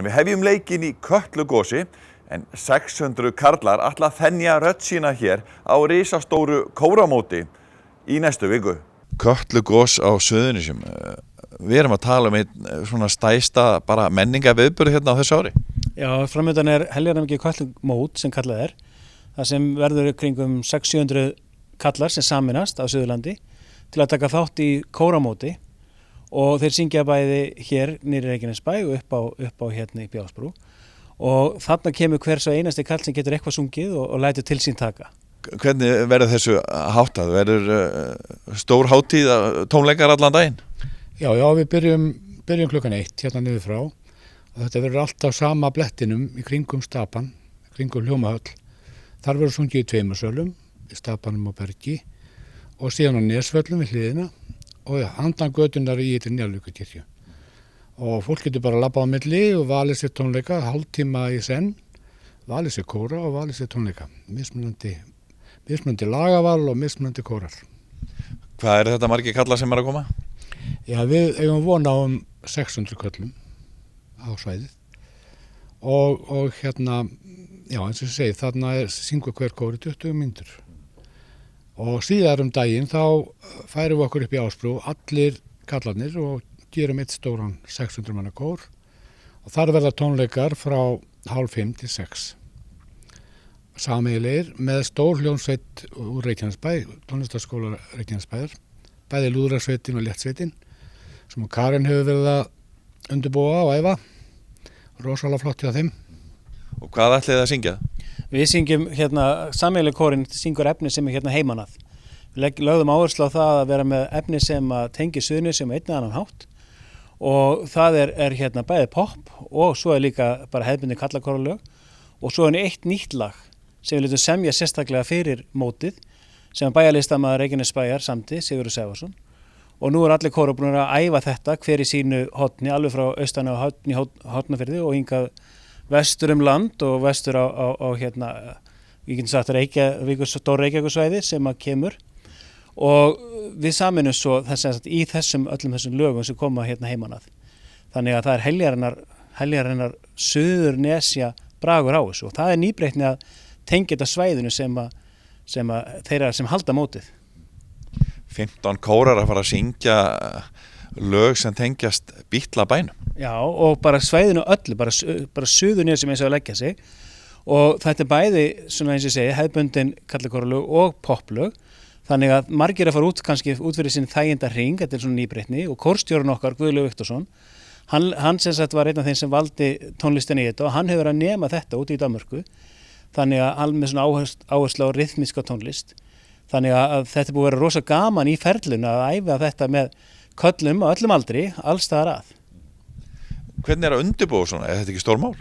Við hefjum leikinn í Kötlugosi en 600 karlar ætla að þenja rödd sína hér á risastóru kóramóti í næstu viku. Kötlugos á Suðurnesjum. Við erum að tala um einn svona stærsta bara menningarviðburð hérna á þessu ári. Já, framöndan heljarnæmingi Kötlumót sem kallað það sem verður kringum 600-700 kallar sem saminast á Suðurlandi til að taka þátt í kóramóti. Og þeir syngja bæði hér niðri í Reykjanesbæ og upp á hérna í Bjásbrú og þarna kemur hver svo einasti kall sem getur eitthvað sungið og lætur til sín taka. Hvernig verður þessu háttað? Verður stór hátíð tónleikar allan daginn? Já, við byrjum klukkan 1 hérna niður frá og þetta verður alltaf sama blettinum í kringum Stapann, kringum Hljómahöll. Þar verður sungið í 2 sölum, í Stapanum og Bergi og síðan á Nesvöllum við hliðina. Og handan götunar í Njarðvíkurkirkju. Og fólk getur bara labbað á milli og valið sér tónleika, hálftíma í senn, valið sér kóra og valið sér tónleika. Mismunandi lagaval og mismunandi kórar. Hvað þetta margir kallar sem að koma? Já, við eigum vona á 600 köllum á svæðið. Og hérna, já eins og ég segi, þarna syngur hver kóri 20 mínútur. Og síðar daginn þá færum við okkur upp í Ásbrú, allir kallarnir og gerum eitt stóran 600 manna kór og þar verða tónleikar frá 4:30 til 6. Sameiginlegir með stór hljómsveit úr Reykjanesbæ, tónlistarskóla Reykjanesbæjar, bæði lúðrasveitin og léttsveitin sem Karen hefur verið að undirbúa og æfa, rosalega flott hjá þeim. Og hvað ætlið þið að syngja? Við syngjum hérna, sameiginlegi kórinn syngur efni sem hérna heimanað. Við lögðum áherslu á það að vera með efni sem tengir Suðurnesjum einn eða annan hátt og það er hérna bæði pop og svo líka bara hefðbundin kallakóralög og svo eitt nýtt lag sem við létum semja sérstaklega fyrir mótið sem bæjarlistamaður Reykjanesbæjar samdi, Sigurður Sævarsson og nú allir kórar búin að æfa þetta hver í sínu horni, alveg frá austan á Hornafirði og hingað vestur land og vestur á hérna, ég get sagt stór Reykjavíkursvæði sem kemur og við saminum svo í öllum þessum lögum sem koma hérna heimanað. Þannig að það er heljarinnar Suðurnesja bragur á þessu og það er nýbreytni að tengja þetta svæðinu sem þeirra sem halda mótið. 15 kórar að fara að syngja lög sem tengjast Bítlabænum. Já, og bara svæðinu öllu, bara Suðurnesjum eins og að leggja sig og þetta bæði, svona eins og ég segi, hefðbundin kallakóralög og poplög þannig að margir að fara út fyrir sinn þæginda hring, þetta er svona nýbreytni og kórstjórinn okkar, Guðlaugur Viktorsson hann sem sagt var einn af þeim sem valdi tónlistina í þetta og hann hefur að nema þetta út í Danmörku þannig að hann með svona áherslu á ryþmíska tónlist þannig að þetta er búið að vera rosa gaman í ferlinu að æfa þetta með köllum á öllum aldri, alls staðar að. Hvernig að undirbúa svona? Er þetta ekki stórmál?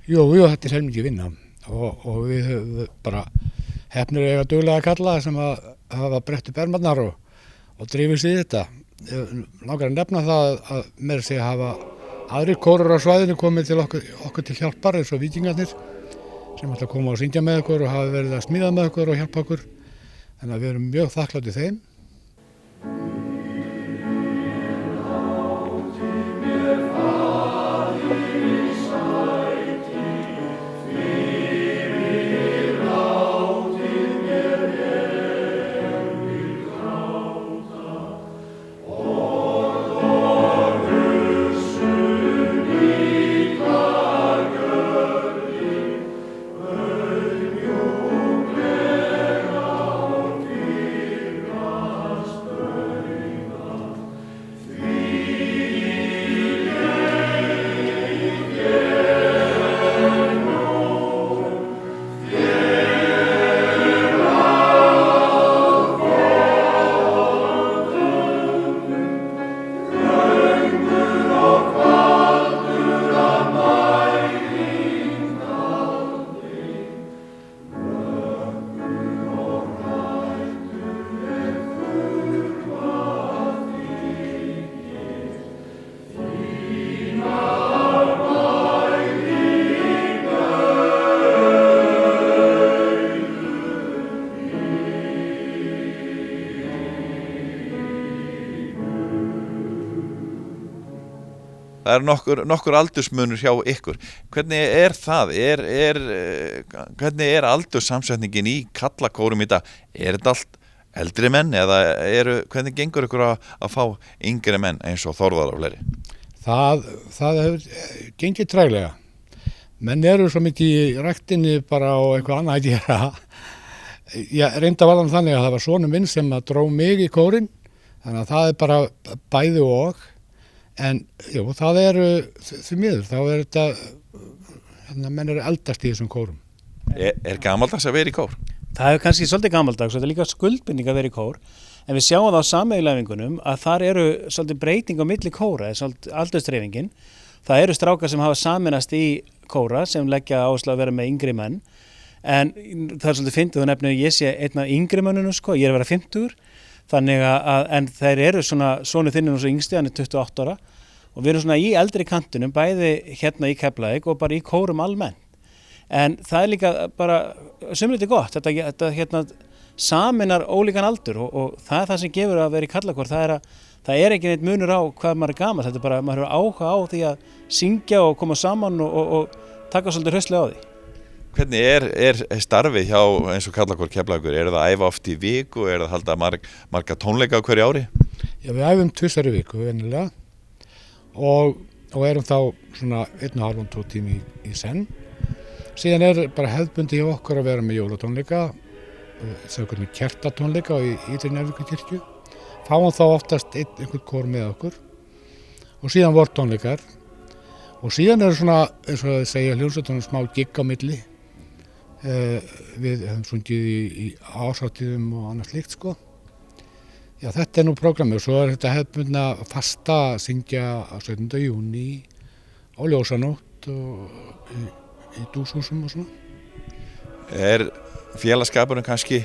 Jú, þetta er heilmikið vinna og við höfum bara hefnir eiga duglega kalla sem að hafa brett upp ermarnar og drifist í þetta. Langar að nefna það að með þess að hafa aðrir kórar á svæðinu komið til okkur til hjálpar eins og víkingarnir sem ætla að koma og syngja með okkur og hafa verið að smíða með okkur og hjálpa okkur. Þannig að við erum mjög þakkláttir þeim. það nokkur aldursmunur hjá ykkur. Hvernig það? Hvernig aldurssamsetningin í karlakórum í dag? Þetta allt eldri menn eða hvernig gengur ykkur að fá yngri menn eins og Þórðar og fleiri? Það hefur gengið træglega. Menn eru svo mikið í ræktinni bara á eitthvað annað að gera. Ég reynda var þannig að það var sonur minn sem að dró mig í kórinn, þannig að það er bara bæði og. En jú, það því miður, þá þetta, menn eru eldast í þessum kórum. Gamaldags að vera í kór? Það er kannski svolítið gamaldags og þetta er líka skuldbindning að vera í kór, en við sjáum það á sameiginlefingunum að þar eru svolítið breyting á milli kóra, svolítið aldursdreifingin. Það eru strákar sem hafa sameinast í kóra sem leggja áherslu að vera með yngri menn, en það er svolítið fyndið og nefnir ég sé einn af yngri mönnunum, ég er að vera 50, þannig en þeir eru sonur þinn og svo yngsti, hann er 28 ára og við erum svona í eldri kantunum, bæði hérna í Keflavík og bara í kórum almennt. En það er líka bara sumlítið gott, þetta hérna sameinar ólíkan aldur og það er það sem gefur að vera í karlakór, það er ekki neitt munur á hvað maður er gamall, þetta er bara, maður hefur áhuga á því að syngja og koma saman og taka svolítið hraustlega á því. Hvernig er starfið hjá eins og karlakór Keflavíkur? Það að æfa oft í viku, það að halda marga tónleika á hverju ári? Já, við æfum 2 í viku venjulega og erum þá svona 1,5–2 tími í senn. Síðan bara hefðbundi hjá okkur að vera með jólatónleika, með kertatónleika í Ytri Njarðvíkurkirkju. Fáum þá oftast einhvern kór með okkur og síðan vortónleikar og síðan svona, eins og það segja, hljómsveitunum smá gigg á milli. Við hefum sungið í árshátíðum og annað slíkt sko. Já, þetta nú prógramið og svo þetta hefðbundna fasta að syngja á 17. júní á ljósanótt og í dúshúsum og svona. Félagsskapurinn kannski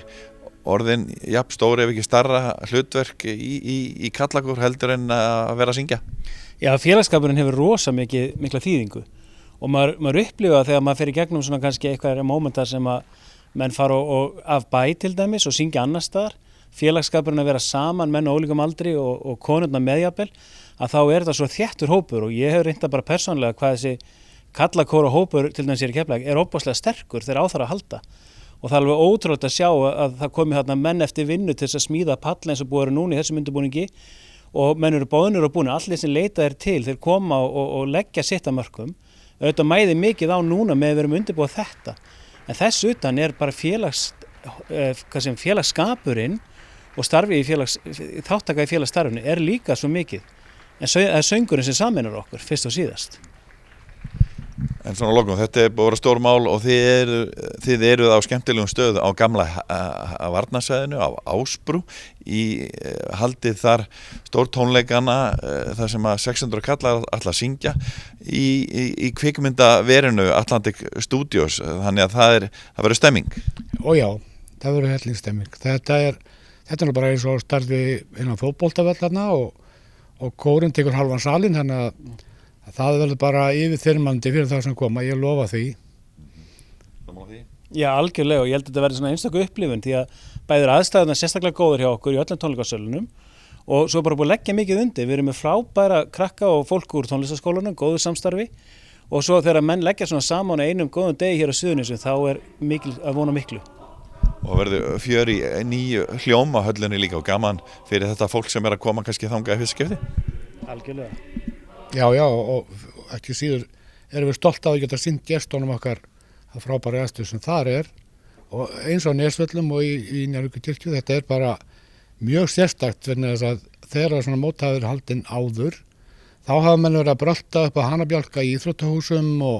orðin jafn stóri ef ekki starra hlutverk í karlakór heldur en að vera að syngja? Já, félagsskapurinn hefur rosa mikla þýðingu og maður upplifa þegar maður fer í gegnum svona kannski eitthvað mómentar sem að menn fara af bæ til dæmis og syngja annar staðar. Félagsskapurinn að vera saman menn á ólíkum aldri og konurna meðjafnvel, að þá þetta svo þéttur hópur og ég hef reynda bara persónlega hvað þessi karlakóra hópur til dæmis í Keflavík óbáslega sterkur þegar á þar að halda og það er alveg ótrúlegt að sjá að það komi þarna menn eftir vinnu til þess að smíða palla eins og búið núna í þessum undirbúningi og menn eru boðnir og búinir, allir sem leita til þeir koma og leggja sitt að mörkum. Auðvitað mæði mikið á núna með að við erum undirbúið þetta, en þess utan bara félagsskapurinn og starfi þáttaka í félagsstarfinu líka svo mikið, en það er söngurinn sem sameinar okkur fyrst og síðast. En svona lokum, þetta búið að vera stór mál og þið eruð á skemmtilegum stöðu á gamla varnarsvæðinu á Ásbrú haldið þar stórtónleikana þar sem að 600 kallar ætla að syngja í kvikmyndaverinu Atlantic Studios, þannig að það verður stemming. Ó já, það verður helling stemming. Þetta er bara eins og starfi innan fótboltavellarna og kórinn tekur halvan salinn, þannig að það verður bara yfirþyrmandi fyrir það sem koma, ég lofa því. Já, algjörlega og ég held að þetta verður svona einstaklega upplifun því að bæður aðstæðuna sérstaklega góður hjá okkur í öllum tónleikasölunum og svo bara búið að leggja mikið undir. Við erum með frábæra krakka og fólk úr tónlistaskólanum, góður samstarfi og svo þegar menn leggja svona saman á einum góðum degi hér á Suðurnesjum þá að vona miklu. Og verður fjör í nýju hljómahöllinni líka og gaman fyrir þetta fólk sem að koma kannski þangað í fyrsta skipti? Algjörlega. Já, og ekki síður erum við stolt af að geta sýnt gestunum okkar að frábæra aðstöðu sem þar og eins á Nesvöllum og í Njarðvíkurkirkju. Þetta bara mjög sérstakt vegna þess að þegar svona móthagur haldinn áður þá hafa menn verið að brölta upp á hanabjálka í íþróttahúsum og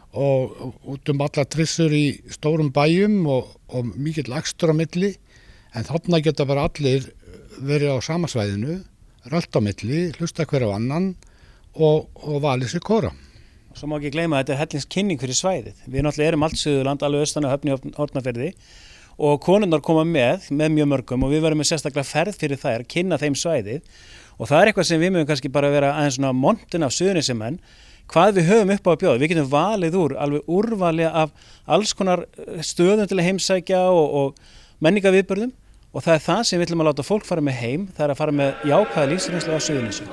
út allar trissur í stórum bæjum og mikill akstur á milli, en þarna geta bara allir verið á sama svæðinu, rölt á milli, hlusta hver á annan og valið sér kóra. Svo má ekki gleyma að þetta hellingskynning fyrir svæðið. Við náttúrulega erum allt Suðurland, alveg austan af Höfn í Hornafirði og konurnar koma með mjög mörgum og við verðum með sérstaklega ferð fyrir þær, kynna þeim svæðið og það eitthvað sem við mögum kannski bara vera aðeins svona montin af Suðurnesjamenn, hvað við höfum upp á að bjóða. Við getum valið alveg úrvali af alls konar stöðum til að heimsækja og menningarviðburðum og það það sem við ætlum að láta fólk fara með heim, það að fara með jákvæða lífsreynslu á Suðurnesjum.